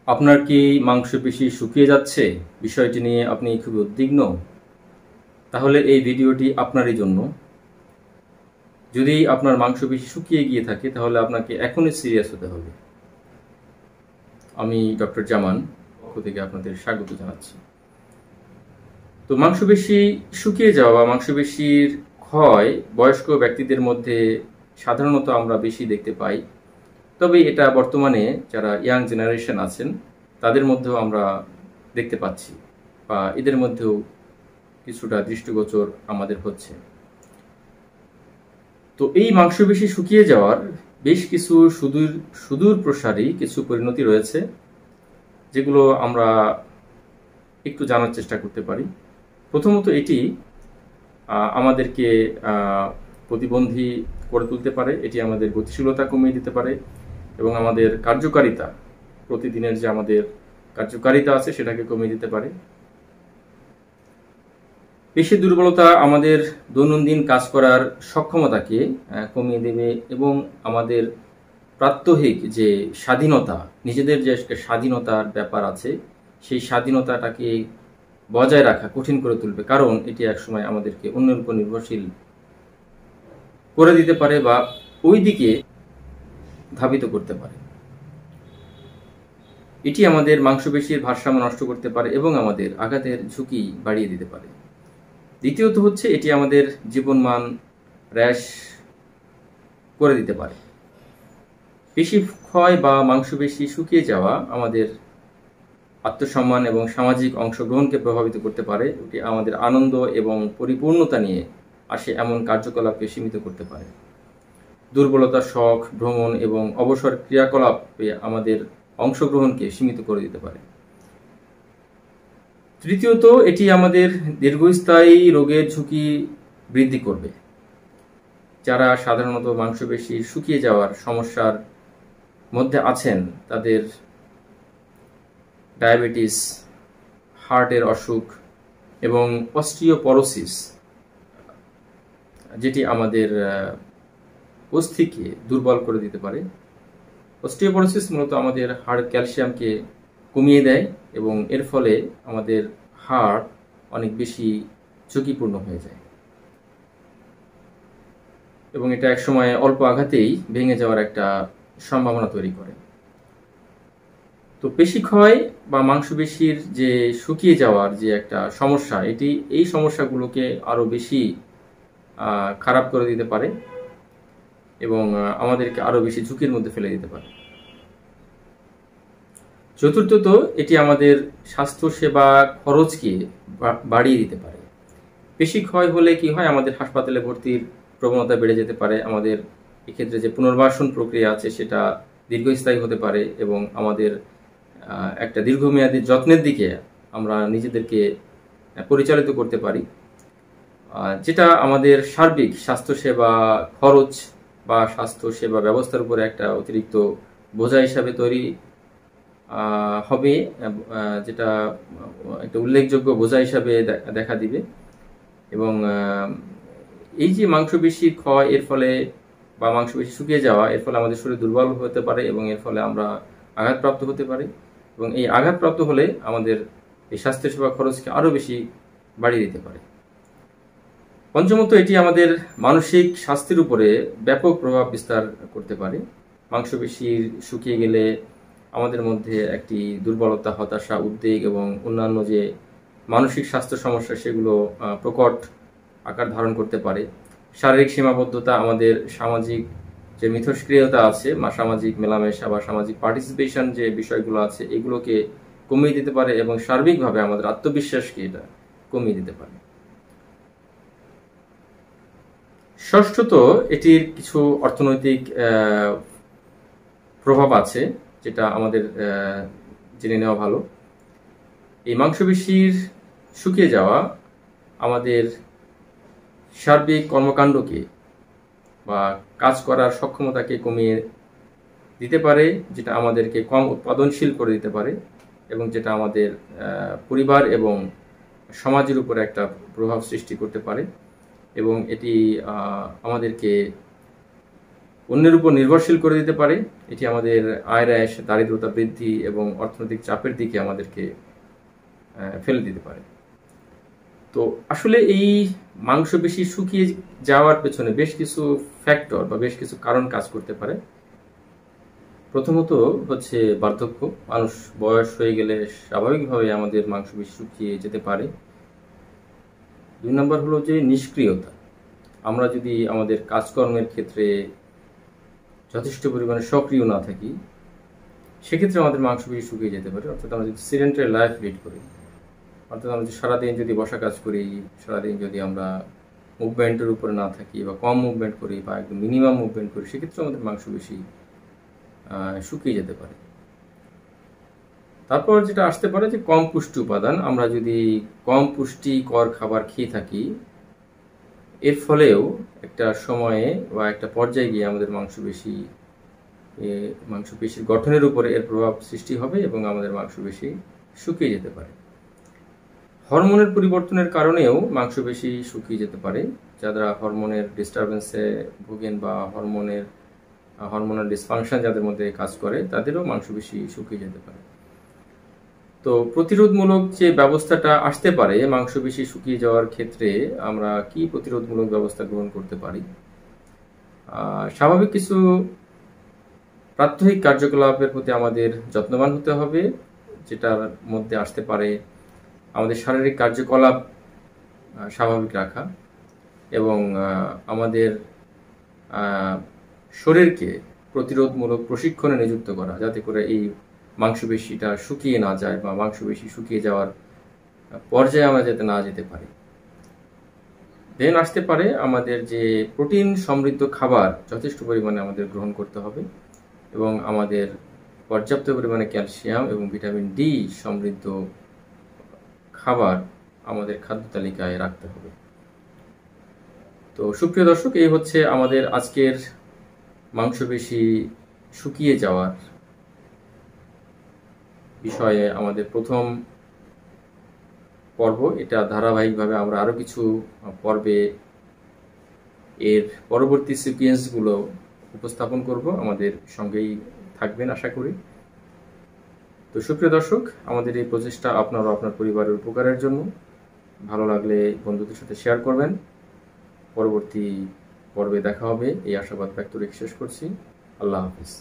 আপনার কি মাংসপেশি শুকিয়ে যাচ্ছে? বিষয়টি নিয়ে আপনি খুবই উদ্বিগ্ন? তাহলে এই ভিডিওটি আপনারই জন্য। যদি আপনার মাংসপেশি শুকিয়ে গিয়ে থাকে তাহলে আপনাকে এখনই সিরিয়াস হতে হবে। আমি ডক্টর জামান পক্ষ থেকে আপনাদের স্বাগত জানাচ্ছি। তো মাংসপেশি শুকিয়ে যাওয়া বা মাংসপেশির ক্ষয় বয়স্ক ব্যক্তিদের মধ্যে সাধারণত আমরা বেশি দেখতে পাই। তবে এটা বর্তমানে যারা ইয়াং জেনারেশন আছেন তাদের মধ্যেও আমরা দেখতে পাচ্ছি বা এদের মধ্যেও কিছুটা দৃষ্টিগোচর আমাদের হচ্ছে। তো এই মাংসপেশি শুকিয়ে যাওয়ার বেশ কিছু সুদূর প্রসারী কিছু পরিণতি রয়েছে, যেগুলো আমরা একটু জানার চেষ্টা করতে পারি। প্রথমত এটি আমাদেরকে প্রতিবন্ধী করে তুলতে পারে, এটি আমাদের গতিশীলতা কমিয়ে দিতে পারে এবং আমাদের কার্যকারিতা, প্রতিদিনের যে আমাদের কার্যকারিতা আছে সেটাকে কমিয়ে দিতে পারে। পেশি দুর্বলতা আমাদের দৈনন্দিন কাজ করার সক্ষমতাকে কমিয়ে দেবে এবং আমাদের প্রাত্যহিক যে স্বাধীনতা, নিজেদের যে স্বাধীনতার ব্যাপার আছে সেই স্বাধীনতাটাকে বজায় রাখা কঠিন করে তুলবে, কারণ এটি একসময় আমাদেরকে অন্যের উপর নির্ভরশীল করে দিতে পারে বা ওই দিকে ধাবিত করতে পারে। এটি আমাদের মাংসপেশির ভারসাম্য নষ্ট করতে পারে এবং আমাদের আঘাতের ঝুঁকি বাড়িয়ে দিতে পারে। দ্বিতীয়ত হচ্ছে এটি আমাদের জীবনমান হ্রাস করে দিতে পারে। পেশি ক্ষয় বা মাংসপেশি শুকিয়ে যাওয়া আমাদের আত্মসম্মান এবং সামাজিক অংশগ্রহণকে প্রভাবিত করতে পারে। এটি আমাদের আনন্দ এবং পরিপূর্ণতা নিয়ে আসে এমন কার্যকলাপকে সীমিত করতে পারে। দুর্বলতা, শখ, ভ্রমণ এবং অবসর ক্রিয়াকলাপে আমাদের অংশগ্রহণকে সীমিত করে দিতে পারে। তৃতীয়ত এটি আমাদের দীর্ঘস্থায়ী রোগের ঝুঁকি বৃদ্ধি করবে। যারা সাধারণত মাংসপেশি শুকিয়ে যাওয়ার সমস্যার মধ্যে আছেন তাদের ডায়াবেটিস, হার্টের অসুখ এবং অস্টিওপরোসিস, যেটি আমাদের অস্থিকে দুর্বল করে দিতে পারে। অস্টিওপরোসিস মূলত আমাদের হাড়ের ক্যালসিয়ামকে কমিয়ে দেয় এবং এর ফলে আমাদের হাড় অনেক বেশি ঝুঁকিপূর্ণ হয়ে যায় এবং এটা একসময় অল্প আঘাতেই ভেঙে যাওয়ার একটা সম্ভাবনা তৈরি করে। তো পেশি ক্ষয় বা মাংসপেশির যে শুকিয়ে যাওয়ার যে একটা সমস্যা, এই সমস্যাগুলোকে আরো বেশি খারাপ করে দিতে পারে এবং আমাদেরকে আরো বেশি ঝুঁকির মধ্যে ফেলে দিতে পারে। চতুর্থত এটি আমাদের স্বাস্থ্যসেবা খরচকে বাড়িয়ে দিতে পারে। পেশি ক্ষয় হলে কি হয়, আমাদের হাসপাতালে ভর্তির প্রবণতা বেড়ে যেতে পারে। আমাদের এক্ষেত্রে যে পুনর্বাসন প্রক্রিয়া আছে সেটা দীর্ঘস্থায়ী হতে পারে এবং আমাদের একটা দীর্ঘমেয়াদী যত্নের দিকে আমরা নিজেদেরকে পরিচালিত করতে পারি, যেটা আমাদের সার্বিক স্বাস্থ্যসেবা খরচ বা স্বাস্থ্যসেবা ব্যবস্থার উপরে একটা অতিরিক্ত বোঝা হিসাবে তৈরি হবে, যেটা একটা উল্লেখযোগ্য বোঝা হিসাবে দেখা দিবে। এবং এই যে মাংসপেশি ক্ষয় এর ফলে বা মাংসপেশি শুকিয়ে যাওয়া, এর ফলে আমাদের শরীর দুর্বল হতে পারে এবং এর ফলে আমরা আঘাতপ্রাপ্ত হতে পারি এবং এই আঘাতপ্রাপ্ত হলে আমাদের এই স্বাস্থ্যসেবা খরচকে আরো বেশি বাড়িয়ে দিতে পারে। পঞ্চমত এটি আমাদের মানসিক স্বাস্থ্যের উপরে ব্যাপক প্রভাব বিস্তার করতে পারে। মাংসপেশি শুকিয়ে গেলে আমাদের মধ্যে একটি দুর্বলতা, হতাশা, উদ্বেগ এবং অন্যান্য যে মানসিক স্বাস্থ্য সমস্যা সেগুলো প্রকট আকার ধারণ করতে পারে। শারীরিক সীমাবদ্ধতা, আমাদের সামাজিক যে মিথস্ক্রিয়তা আছে, সামাজিক মেলামেশা বা সামাজিক পার্টিসিপেশন যে বিষয়গুলো আছে এগুলোকে কমিয়ে দিতে পারে এবং সার্বিকভাবে আমাদের আত্মবিশ্বাসকে এটা কমিয়ে দিতে পারে। ষষ্ঠত এটির কিছু অর্থনৈতিক প্রভাব আছে যেটা আমাদের জেনে নেওয়া ভালো। এই মাংসপেশির শুকিয়ে যাওয়া আমাদের সার্বিক কর্মকাণ্ডকে বা কাজ করার সক্ষমতাকে কমিয়ে দিতে পারে, যেটা আমাদেরকে কম উৎপাদনশীল করে দিতে পারে এবং যেটা আমাদের পরিবার এবং সমাজের উপর একটা প্রভাব সৃষ্টি করতে পারে এবং এটি আমাদেরকে অন্যের উপর নির্ভরশীল করে দিতে পারে। এটি আমাদের আয় রাশ, দারিদ্রতা বৃদ্ধি এবং অর্থনৈতিক চাপের দিকে আমাদেরকে ফেলে দিতে পারে। তো আসলে এই মাংসপেশি শুকিয়ে যাওয়ার পেছনে বেশ কিছু ফ্যাক্টর বা বেশ কিছু কারণ কাজ করতে পারে। প্রথমত হচ্ছে বার্ধক্য। মানুষ বয়স হয়ে গেলে স্বাভাবিকভাবে আমাদের মাংসপেশি শুকিয়ে যেতে পারে। 2 নম্বর হলো যে নিষ্ক্রিয়তা। আমরা যদি আমাদের কাজকর্মের ক্ষেত্রে যথেষ্ট পরিমাণে সক্রিয় না থাকি, সেক্ষেত্রে আমাদের মাংসপেশি শুকিয়ে যেতে পারে। অর্থাৎ আমরা যদি সেডেন্টারি লাইফ লিড করি, অর্থাৎ আমরা সারাদিন যদি বসা কাজ করি, সারাদিন যদি আমরা মুভমেন্টের উপরে না থাকি বা কম মুভমেন্ট করি বা একদম মিনিমাম মুভমেন্ট করি, সেক্ষেত্রে আমাদের মাংসপেশি শুকিয়ে যেতে পারে। তারপর যেটা আসতে পারে যে কম পুষ্টি উপাদান। আমরা যদি কম পুষ্টিকর খাবার খেয়ে থাকি, এর ফলেও একটা সময়ে বা একটা পর্যায়ে গিয়ে আমাদের মাংসপেশির গঠনের উপরে এর প্রভাব সৃষ্টি হবে এবং আমাদের মাংসপেশি শুকিয়ে যেতে পারে। হরমোনের পরিবর্তনের কারণেও মাংসপেশি শুকিয়ে যেতে পারে। যারা হরমোনের ডিস্টারবেন্সে ভোগেন বা হরমোনাল ডিসফাংশন যাদের মধ্যে কাজ করে, তাদেরও মাংসপেশি শুকিয়ে যেতে পারে। তো প্রতিরোধমূলক যে ব্যবস্থাটা আসতে পারে মাংসপেশি শুকিয়ে যাওয়ার ক্ষেত্রে, আমরা কি প্রতিরোধমূলক ব্যবস্থা গ্রহণ করতে পারি? স্বাভাবিক কিছু প্রাত্যহিক কার্যকলাপের প্রতি আমাদের যত্নবান হতে হবে, যেটার মধ্যে আসতে পারে আমাদের শারীরিক কার্যকলাপ স্বাভাবিক রাখা এবং আমাদের শরীরকে প্রতিরোধমূলক প্রশিক্ষণে নিযুক্ত করা, যাতে করে এই মাংসপেশিটা শুকিয়ে না যায় বা মাংসপেশি শুকিয়ে যাওয়ার পর্যায়ে আমরা যাতে না যেতে পারি। দেন আসতে পারে আমাদের যে প্রোটিন সমৃদ্ধ খাবার যথেষ্ট পরিমাণে আমাদের গ্রহণ করতে হবে এবং আমাদের পর্যাপ্ত পরিমাণে ক্যালসিয়াম এবং ভিটামিন ডি সমৃদ্ধ খাবার আমাদের খাদ্য তালিকায় রাখতে হবে। তো সুপ্রিয় দর্শক, এই হচ্ছে আমাদের আজকের মাংসপেশি শুকিয়ে যাওয়ার বিষয়ে আমাদের প্রথম পর্ব। এটা ধারাবাহিকভাবে আমরা আরো কিছু পর্বে এর পরবর্তী সিকোয়েন্সগুলো উপস্থাপন করব। আমাদের সঙ্গেই থাকবেন আশা করি। তো সুপ্রিয় দর্শক, আমাদের এই প্রচেষ্টা আপনার ও আপনার পরিবারের উপকারের জন্য। ভালো লাগলে বন্ধুদের সাথে শেয়ার করবেন। পরবর্তী পর্বে দেখা হবে এই আশাবাদ ব্যক্ত রেখে শেষ করছি। আল্লাহ হাফিজ।